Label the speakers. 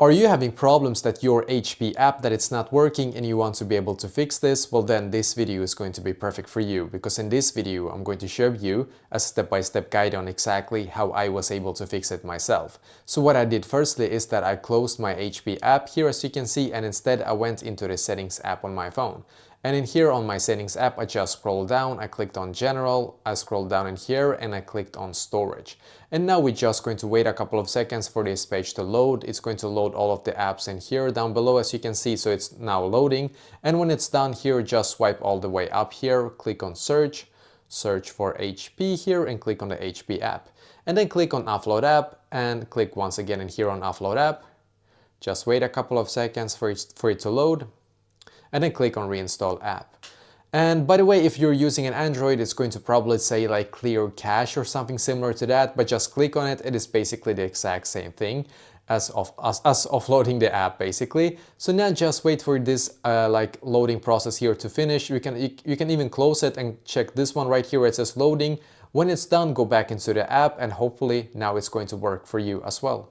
Speaker 1: Are you having problems that your HP app that it's not working and you want to be able to fix this? Well, then this video is going to be perfect for you, because in this video I'm going to show you a step-by-step guide on exactly how I was able to fix it myself. So what I did firstly is that I closed my HP app here, as you can see, and instead I went into the settings app on my phone. And in here on my settings app, I just scrolled down, I clicked on general, I scrolled down in here and I clicked on storage. And now we're just going to wait a couple of seconds for this page to load. It's going to load all of the apps in here down below, as you can see, so it's now loading. And when it's done here, just swipe all the way up here, click on search, search for HP here and click on the HP app. And then click on offload app and click once again in here on offload app. Just wait a couple of seconds for it to load. And then click on reinstall app. And by the way, if you're using an Android, it's going to probably say like clear cache or something similar to that, but just click on it. It is basically the exact same thing as offloading the app basically. So now just wait for this like loading process here to finish. You can even close it and check this one right here where it says loading. When it's done, go back into the app and hopefully now it's going to work for you as well.